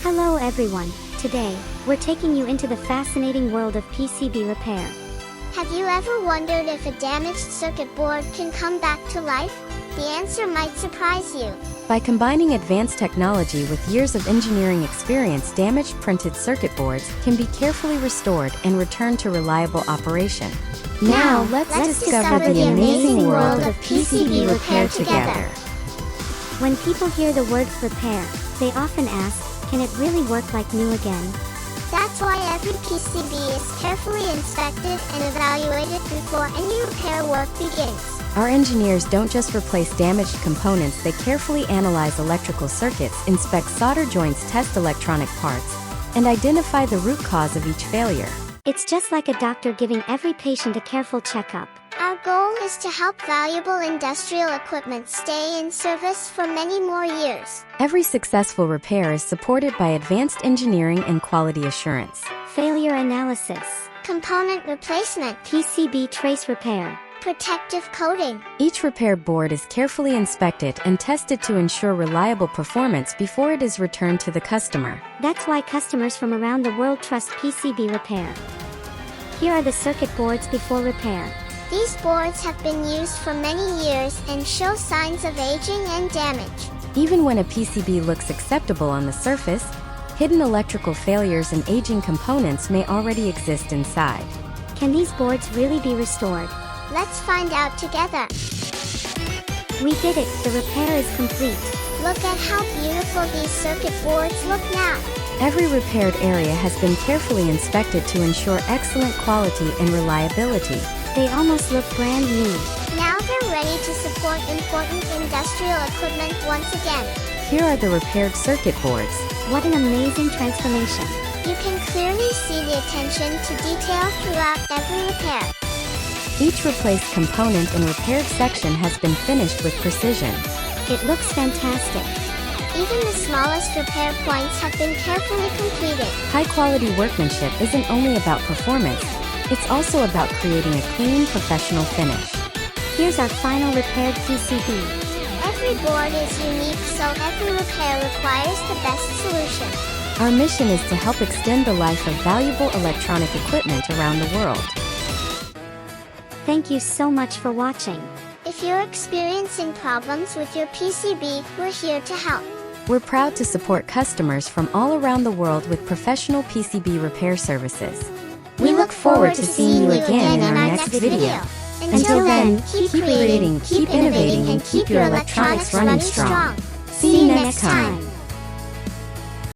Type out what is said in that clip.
Hello everyone, today, we're taking you into the fascinating world of PCB repair. Have you ever wondered if a damaged circuit board can come back to life? The answer might surprise you. By combining advanced technology with years of engineering experience, damaged printed circuit boards can be carefully restored and returned to reliable operation. Now, let's discover the amazing world of PCB repair together. When people hear the word repair, they often ask, can it really work like new again? That's why every PCB is carefully inspected and evaluated before any repair work begins. Our engineers don't just replace damaged components, they carefully analyze electrical circuits, inspect solder joints, test electronic parts, and identify the root cause of each failure. It's just like a doctor giving every patient a careful checkup. Our goal is to help valuable industrial equipment stay in service for many more years. Every successful repair is supported by advanced engineering and quality assurance. Failure analysis, Component replacement, PCB trace repair. protective coating. Each repair board is carefully inspected and tested to ensure reliable performance before it is returned to the customer. That's why customers from around the world trust PCB repair. Here are the circuit boards before repair. These boards have been used for many years and show signs of aging and damage. Even when a PCB looks acceptable on the surface, hidden electrical failures and aging components may already exist inside. Can these boards really be restored? Let's find out together. We did it, the repair is complete. Look at how beautiful these circuit boards look now. Every repaired area has been carefully inspected to ensure excellent quality and reliability. They almost look brand new. Now they're ready to support important industrial equipment once again. Here are the repaired circuit boards. What an amazing transformation. You can clearly see the attention to detail throughout every repair. Each replaced component and repaired section has been finished with precision. It looks fantastic. Even the smallest repair points have been carefully completed. High-quality workmanship isn't only about performance, it's also about creating a clean, professional finish. Here's our final repaired PCB. Every board is unique, so every repair requires the best solution. Our mission is to help extend the life of valuable electronic equipment around the world. Thank you so much for watching. If you're experiencing problems with your PCB, we're here to help. We're proud to support customers from all around the world with professional PCB repair services. We look forward to seeing you again in our next video. Until then, keep creating, keep innovating, and keep your electronics running strong. See you next time.